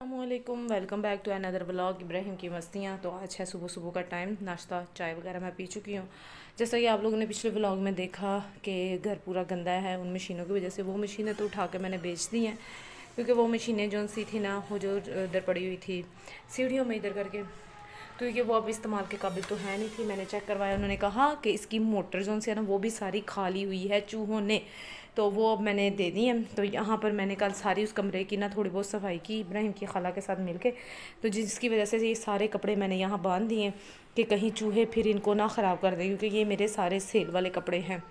अस्सलामुअलैकुम, welcome back to another vlog Ibrahim की मस्तियाँ। तो आज है सुबह सुबह का टाइम, नाश्ता चाय वगैरह मैं पी चुकी हूँ। जैसा कि आप लोगों ने पिछले व्लॉग में देखा कि घर पूरा गंदा है उन मशीनों की वजह से। वो मशीनें तो उठा के मैंने बेच दी हैं, क्योंकि वो मशीनें जो सी थी ना, वो जो इधर पड़ी हुई थी सीढ़ियों में इधर करके, तो ये वो अब इस्तेमाल के काबिल तो है नहीं थी। मैंने चेक करवाया, उन्होंने कहा कि इसकी मोटर जो है ना वो भी सारी खाली हुई है चूहों ने, तो वो अब मैंने दे दी है। तो यहाँ पर मैंने कल सारी उस कमरे की ना थोड़ी बहुत सफाई की इब्राहिम की खाला के साथ मिलके, तो जिसकी वजह से ये सारे कपड़े मैंने यहाँ बांध दिए कि कहीं चूहे फिर इनको ना ख़राब कर दें, क्योंकि ये मेरे सारे सेल वाले कपड़े हैं।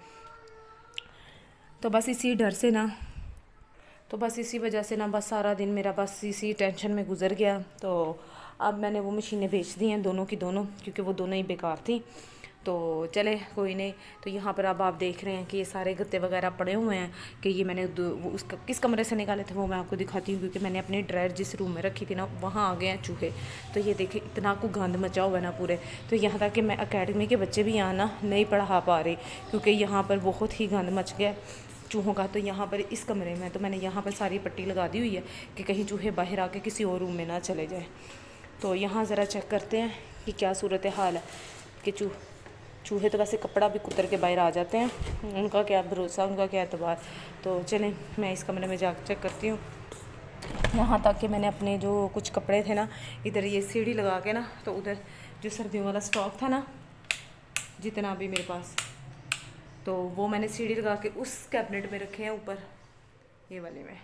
तो बस इसी डर से ना, तो बस इसी वजह से ना बस सारा दिन मेरा बस इसी टेंशन में गुजर गया। तो अब मैंने वो मशीनें बेच दी हैं दोनों की दोनों, क्योंकि वो दोनों ही बेकार थी। तो चले कोई नहीं। तो यहाँ पर अब आप देख रहे हैं कि ये सारे गत्ते वगैरह पड़े हुए हैं कि ये मैंने वो उसका किस कमरे से निकाले थे वो मैं आपको दिखाती हूँ, क्योंकि मैंने अपनी ड्रायर जिस रूम में रखी थी ना वहाँ आ गए हैं चूहे। तो ये देखिए इतना को गंद मचा हुआ है ना पूरे। तो यहाँ तक कि मैं अकेडमी के बच्चे भी यहाँ ना नहीं पढ़ा पा रही, क्योंकि यहाँ पर बहुत ही गंद मच गया चूहों का। तो यहाँ पर इस कमरे में तो मैंने यहाँ पर सारी पट्टी लगा दी हुई है कि कहीं चूहे बाहर आके किसी और रूम में ना चले जाए। तो यहाँ ज़रा चेक करते हैं कि क्या सूरत हाल है। कि चूहे तो वैसे कपड़ा भी कुतर के बाहर आ जाते हैं, उनका क्या भरोसा, उनका क्या एतबार। तो चलें मैं इस कमरे में जा चेक करती हूँ। यहाँ तक कि मैंने अपने जो कुछ कपड़े थे ना, इधर ये सीढ़ी लगा के ना, तो उधर जो सर्दियों वाला स्टॉक था ना जितना भी मेरे पास, तो वो मैंने सीढ़ी लगा के उस कैबिनेट में रखे हैं ऊपर, ये वाले में।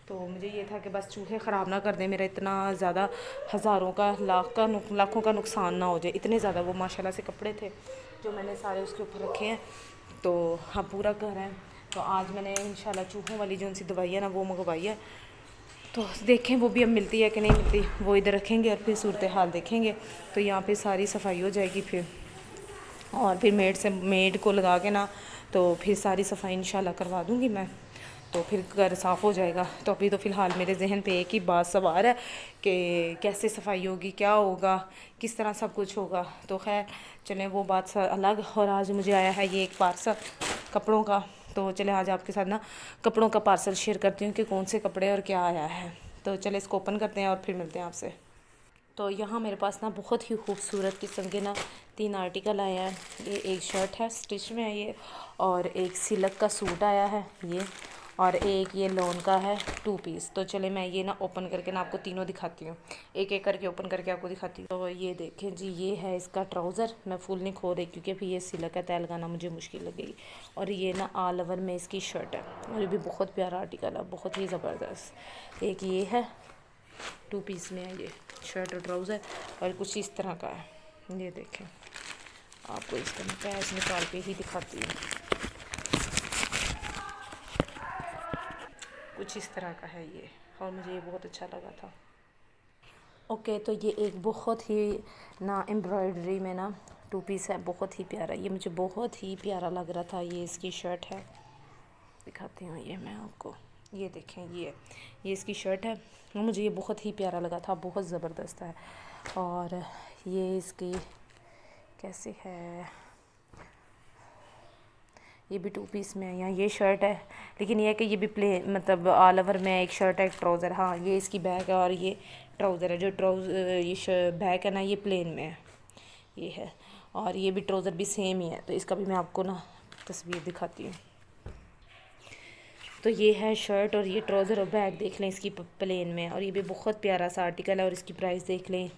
तो मुझे ये था कि बस चूहे ख़राब ना कर दें मेरा इतना ज़्यादा हज़ारों का लाखों का नुकसान ना हो जाए। इतने ज़्यादा वो माशाल्लाह से कपड़े थे जो मैंने सारे उसके ऊपर रखे हैं। तो हाँ पूरा घर है। तो आज मैंने इंशाल्लाह चूहों वाली जो उनसी दवाई है ना वो मंगवाई है। तो देखें वो भी अब मिलती है कि नहीं मिलती, वो इधर रखेंगे और फिर सूरत हाल देखेंगे। तो यहाँ पर सारी सफाई हो जाएगी फिर, और फिर मेड को लगा के ना, तो फिर सारी सफाई इंशाल्लाह करवा दूँगी मैं। तो फिर घर साफ़ हो जाएगा। तो अभी तो फ़िलहाल मेरे जहन पे एक ही बात सवार है कि कैसे सफाई होगी, क्या होगा, किस तरह सब कुछ होगा। तो खैर चलें वो बात अलग। और आज मुझे आया है ये एक पार्सल कपड़ों का। तो चले आज आपके साथ ना कपड़ों का पार्सल शेयर करती हूँ कि कौन से कपड़े और क्या आया है। तो चले इसको ओपन करते हैं और फिर मिलते हैं आपसे। तो यहाँ मेरे पास ना बहुत ही खूबसूरत किस्म के ना 3 आर्टिकल आए हैं। ये एक शर्ट है स्टिच में है ये, और एक सिल्क का सूट आया है ये, और एक ये लॉन का है 2 पीस। तो चले मैं ये ना ओपन करके ना आपको तीनों दिखाती हूँ, एक एक करके ओपन करके आपको दिखाती हूँ। तो ये देखें जी, ये है इसका ट्राउज़र। मैं फुल नहीं खोल रही क्योंकि अभी ये सिल्क है, तय लगाना मुझे मुश्किल लगेगी। और ये ना ऑल ओवर में इसकी शर्ट है, और ये भी बहुत प्यारा आर्टिकल है, बहुत ही ज़बरदस्त। एक ये है 2 पीस में है ये शर्ट और ट्राउज़र, और कुछ इस तरह का है। ये देखें आपको इसका मैं पैच निकाल के ही दिखाती हूँ, कुछ इस तरह का है ये, और मुझे ये बहुत अच्छा लगा था। ओके, तो ये एक बहुत ही ना एम्ब्रॉयडरी में ना 2 पीस है, बहुत ही प्यारा। ये मुझे बहुत ही प्यारा लग रहा था। ये इसकी शर्ट है, दिखाती हूँ ये मैं आपको। ये देखें ये इसकी शर्ट है, मुझे ये बहुत ही प्यारा लगा था, बहुत ज़बरदस्त है। और ये इसकी कैसे है, ये भी 2 पीस में है। यहाँ ये शर्ट है, लेकिन ये है कि ये भी प्लेन, मतलब ऑल ओवर में एक शर्ट है एक ट्राउज़र। हाँ ये इसकी बैक है और ये ट्राउज़र है। जो ये बैक है ना ये प्लेन में है, ये है। और ये भी ट्राउज़र भी सेम ही है। तो इसका भी मैं आपको ना तस्वीर दिखाती हूँ। तो ये है शर्ट और ये ट्राउज़र, और बैग देख लें इसकी प्लेन में। और ये भी बहुत प्यारा सा आर्टिकल है, और इसकी प्राइस देख लें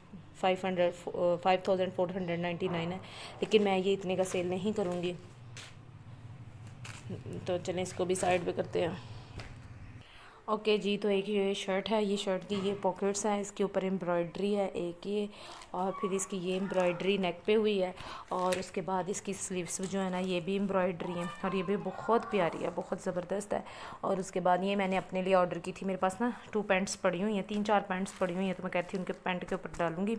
5499 है। लेकिन मैं ये इतने का सेल नहीं करूँगी। तो चलें इसको भी साइड पे करते हैं। ओके जी, तो एक ये शर्ट है, ये शर्ट की ये पॉकेट्स हैं, इसके ऊपर एम्ब्रॉयडरी है एक ये, और फिर इसकी ये एम्ब्रॉयडरी नेक पे हुई है, और उसके बाद इसकी स्लीव्स जो है ना ये भी एम्ब्रॉयडरी है, और ये भी बहुत प्यारी है, बहुत ज़बरदस्त है। और उसके बाद ये मैंने अपने लिए ऑर्डर की थी। मेरे पास ना 2 पैंट्स पड़ी हुई हैं, 3-4 पैंट्स पड़ी हुई हैं, तो मैं कहती हूँ उनके पैंट के ऊपर डालूँगी,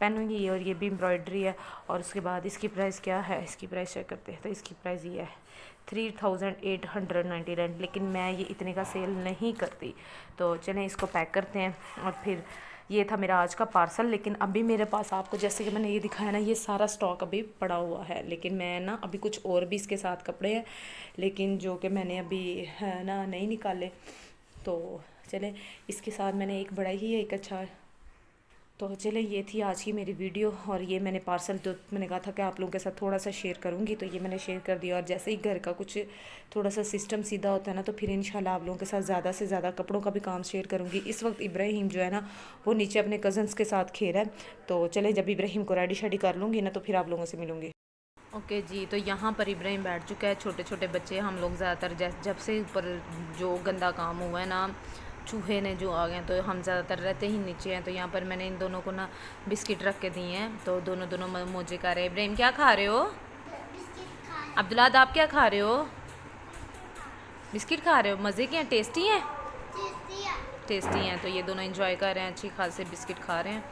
पहनूँगी ये। और ये भी एम्ब्रॉयडरी है। और उसके बाद इसकी प्राइस क्या है, इसकी प्राइस चेक करते हैं। तो इसकी प्राइस ये है 3899, लेकिन मैं ये इतने का सेल नहीं करती। तो चलें इसको पैक करते हैं। और फिर ये था मेरा आज का पार्सल। लेकिन अभी मेरे पास आपको जैसे कि मैंने ये दिखाया ना, ये सारा स्टॉक अभी पड़ा हुआ है। लेकिन मैं ना अभी कुछ और भी इसके साथ कपड़े हैं, लेकिन जो कि मैंने अभी है ना नहीं निकाले। तो चले इसके साथ मैंने एक बड़ा ही एक अच्छा, तो चले ये थी आज की मेरी वीडियो। और ये मैंने पार्सल तो मैंने कहा था कि आप लोगों के साथ थोड़ा सा शेयर करूँगी, तो ये मैंने शेयर कर दिया। और जैसे ही घर का कुछ थोड़ा सा सिस्टम सीधा होता है ना, तो फिर इंशाल्लाह आप लोगों के साथ ज़्यादा से ज़्यादा कपड़ों का भी काम शेयर करूँगी। इस वक्त इब्राहिम जो है ना वो नीचे अपने कज़न्स के साथ खेल है, तो चले जब इब्राहिम को रेडी शेडी कर लूँगी ना तो फिर आप लोगों से मिलूँगी। ओके जी, तो यहाँ पर इब्राहिम बैठ चुका है। छोटे छोटे बच्चे हम लोग ज़्यादातर जब से ऊपर जो गंदा काम हुआ है ना, चूहे ने जो आ गए हैं, तो हम ज़्यादातर रहते ही नीचे हैं। तो यहाँ पर मैंने इन दोनों को ना बिस्किट रख के दिए हैं, तो दोनों दोनों मोजे खा रहे हैं। इब्राहिम क्या खा रहे हो? अब्दुल्लाद आप क्या खा रहे हो? बिस्किट खा रहे हो? मज़े के हैं? टेस्टी हैं? टेस्टी हैं। तो ये दोनों इंजॉय कर रहे हैं, अच्छी खासे बिस्किट खा रहे हैं।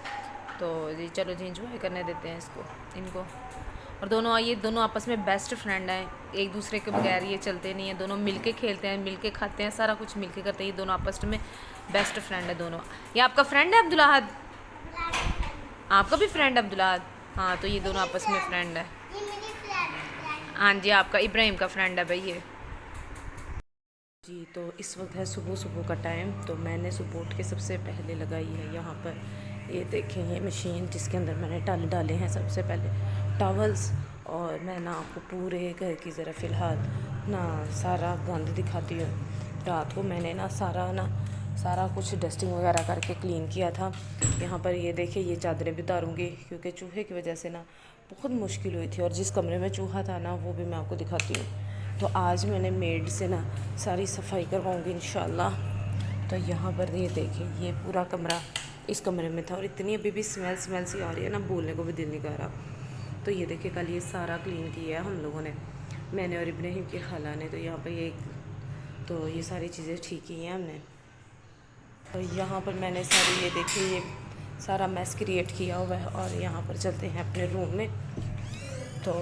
तो जी चलो जी इंजॉय करने देते हैं इनको। और ये दोनों आपस में बेस्ट फ्रेंड हैं, एक दूसरे के बगैर ये चलते नहीं हैं। दोनों मिलके खेलते हैं, मिलके खाते हैं, सारा कुछ मिलके करते हैं। ये दोनों आपस में बेस्ट फ्रेंड है दोनों। ये आपका फ्रेंड है अब्दुल्लाहद? आपका भी फ्रेंड अब्दुल्लाहद? हाँ, तो ये दोनों आपस में फ्रेंड है। हाँ जी, आपका इब्राहिम का फ्रेंड है भाई ये जी। तो इस वक्त है सुबह सुबह का टाइम, तो मैंने सुबह उठ के सबसे पहले लगाई है यहाँ पर, ये देखें ये मशीन जिसके अंदर मैंने टल डाले हैं सबसे पहले टॉवल्स। और मैं ना आपको पूरे घर की ज़रा फ़िलहाल ना सारा गंद दिखाती हूँ। रात को मैंने ना सारा कुछ डस्टिंग वगैरह करके क्लीन किया था। यहाँ पर ये देखिए ये चादरें भी उतारूँगी क्योंकि चूहे की वजह से ना बहुत मुश्किल हुई थी। और जिस कमरे में चूहा था ना वो भी मैं आपको दिखाती हूँ। तो आज मैंने मेड से ना सारी सफाई करवाऊँगी इंशाल्लाह। तो यहाँ पर ये देखिए ये पूरा कमरा इस कमरे में था, और इतनी अभी भी स्मेल सी आ रही है ना, बोलने को भी दिल नहीं कर रहा। तो ये देखिए कल ये सारा क्लीन किया है हम लोगों ने, मैंने और इब्राहिम की खाला ने। तो यहाँ पर ये सारी चीज़ें ठीक की हैं हमने। तो यहाँ पर मैंने सारी ये देखिए ये सारा मैस क्रिएट किया हुआ है। और यहाँ पर चलते हैं अपने रूम में। तो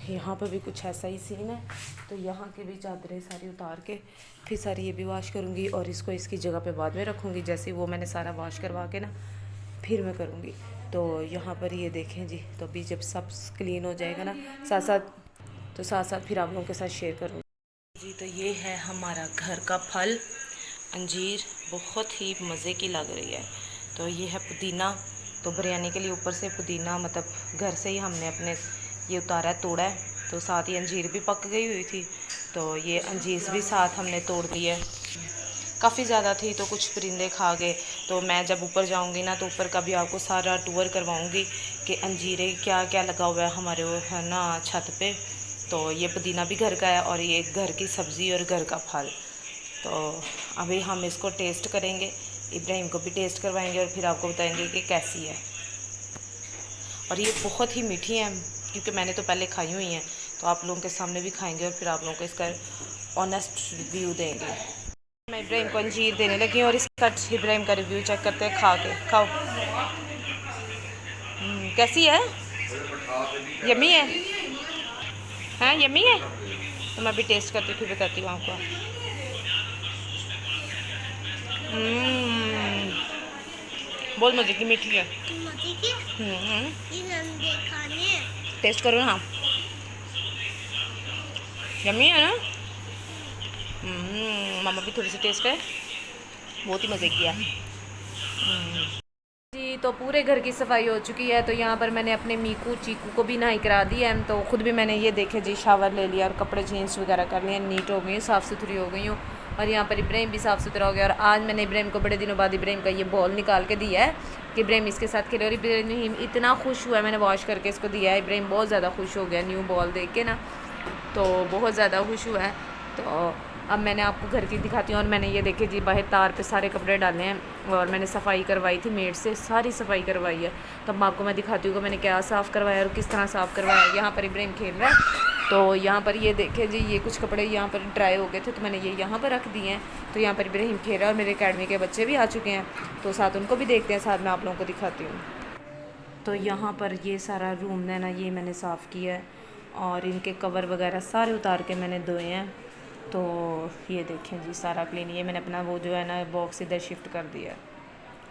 यहाँ पर भी कुछ ऐसा ही सीन है। तो यहाँ की भी चादरें सारी उतार के फिर सारी ये भी वॉश करूँगी, और इसको इसकी जगह पे बाद में रखूँगी। जैसे वो मैंने सारा वॉश करवा के ना फिर मैं करूँगी। तो यहाँ पर ये देखें जी, तो अभी जब सब क्लीन हो जाएगा ना साथ साथ फिर आप लोगों के साथ शेयर करूँगी जी। तो ये है हमारा घर का फल अंजीर, बहुत ही मज़े की लग रही है। तो ये है पुदीना, तो बिरयानी के लिए ऊपर से पुदीना मतलब घर से ही हमने अपने ये उतारा है, तोड़ा है। तो साथ ही अंजीर भी पक गई हुई थी, तो ये अंजीर भी साथ हमने तोड़ दी है। काफ़ी ज़्यादा थी तो कुछ परिंदे खा गए। तो मैं जब ऊपर जाऊंगी ना तो ऊपर का भी आपको सारा टूर करवाऊंगी कि अंजीरें क्या क्या लगा हुआ है हमारे वो है ना छत पे। तो ये पुदीना भी घर का है, और ये घर की सब्ज़ी और घर का फल। तो अभी हम इसको टेस्ट करेंगे, इब्राहिम को भी टेस्ट करवाएंगे और फिर आपको बताएंगे कि कैसी है। और ये बहुत ही मीठी हैं क्योंकि मैंने तो पहले खाई हुई हैं, तो आप लोगों के सामने भी खाएंगे और फिर आप लोगों को इसका ऑनेस्ट रिव्यू देंगे। मैं इब्राहिम को अंजीर देने लगी हूँ और इसका इब्राहिम का रिव्यू चेक करते हैं। खाओ कैसी है? यम्मी है? हाँ यम्मी है। तो मैं भी टेस्ट करती फिर बताती हूँ आपको। बहुत मज़े की मीठी है। टेस्ट करो ना, यम्मी है ना। मामा भी थोड़ी सी टेस्ट है, बहुत ही मज़े की है जी। तो पूरे घर की सफाई हो चुकी है। तो यहाँ पर मैंने अपने मीकू चीकू को भी नहाई करा दी है। तो ख़ुद भी मैंने ये देखे जी शावर ले लिया और कपड़े चेंज वगैरह कर लिए, नीट हो गई, साफ़ सुथरी हो गई हूँ। और यहाँ पर इब्राहिम भी साफ़ सुथरा हो गया। और आज मैंने इब्राहिम को बड़े दिनों बाद इब्राहिम का ये बॉल निकाल के दिया है कि इब्राहिम इसके साथ खेले। और इब्राहिम इतना खुश हुआ है, मैंने वॉश करके इसको दिया है। इब्राहिम बहुत ज़्यादा खुश हो गया न्यू बॉल देख के ना, तो बहुत ज़्यादा खुश हुआ है। तो अब मैंने आपको घर की दिखाती हूँ। और मैंने ये देखे जी बाहर तार पे सारे कपड़े डाले हैं, और मैंने सफाई करवाई थी मेड से, सारी सफाई करवाई है। तो अब आपको मैं दिखाती हूँ कि मैंने क्या साफ़ करवाया और किस तरह साफ़ करवाया। यहाँ पर इब्राहिम खेल रहा है। तो यहाँ पर ये देखे जी ये कुछ कपड़े यहाँ पर ड्राई हो गए थे, तो मैंने ये यहाँ पर रख दिए हैं। तो यहाँ पर इब्राहिम खेल रहा है और मेरे अकेडमी के बच्चे भी आ चुके हैं, तो साथ उनको भी देखते हैं, साथ में आप लोगों को दिखाती हूँ। तो यहाँ पर ये सारा रूम है ना, ये मैंने साफ़ किया है और इनके कवर वगैरह सारे उतार के मैंने धोए हैं। तो ये देखें जी सारा क्लीन, ये मैंने अपना वो जो है ना बॉक्स इधर शिफ्ट कर दिया है।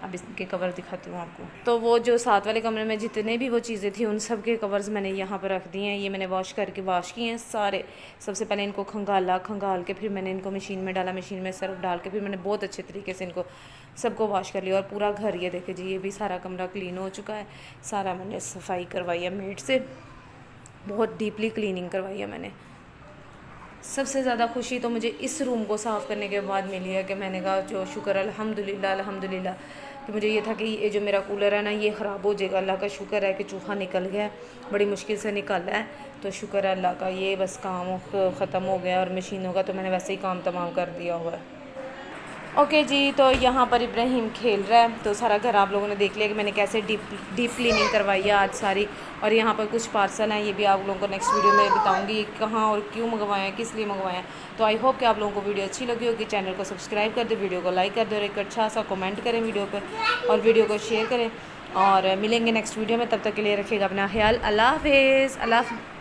अब इसके कवर दिखाती हूँ आपको। तो वो जो साथ वाले कमरे में जितने भी वो चीज़ें थी उन सब के कवर्स मैंने यहाँ पर रख दिए हैं। ये मैंने वॉश किए हैं सारे। सबसे पहले इनको खंगाल के फिर मैंने इनको मशीन में डाला, मशीन में सर्फ डाल के फिर मैंने बहुत अच्छे तरीके से इनको सबको वॉश कर लिया। और पूरा घर ये देखे जी, ये भी सारा कमरा क्लीन हो चुका है। सारा मैंने सफाई करवाई है मेड से, बहुत डीपली क्लीनिंग करवाई है मैंने। सबसे ज़्यादा खुशी तो मुझे इस रूम को साफ़ करने के बाद मिली है कि मैंने कहा जो शुक्र अल्हम्दुलिल्लाह कि मुझे ये था कि ये जो मेरा कूलर है ना ये ख़राब हो जाएगा। अल्लाह का शुक्र है कि चूहा निकल गया है, बड़ी मुश्किल से निकला है, तो शुक्र है अल्लाह का। ये बस काम ख़त्म हो गया और मशीनों का तो मैंने वैसे ही काम तमाम कर दिया हुआ है। ओके जी, तो यहाँ पर इब्राहिम खेल रहा है। तो सारा घर आप लोगों ने देख लिया कि मैंने कैसे डीप क्लीनिंग करवाई है आज सारी। और यहाँ पर कुछ पार्सल हैं, ये भी आप लोगों को नेक्स्ट वीडियो में बताऊँगी कहाँ और क्यों मंगवाए हैं, किस लिए मंगवाए हैं। तो आई होप कि आप लोगों को वीडियो अच्छी लगी होगी। चैनल को सब्सक्राइब कर दे, वीडियो को लाइक कर दे और एक अच्छा सा कमेंट करें वीडियो पर, और वीडियो को शेयर करें। और मिलेंगे नेक्स्ट वीडियो में, तब तक के लिए रखिएगा अपना ख्याल। अल्लाह हाफ़िज़।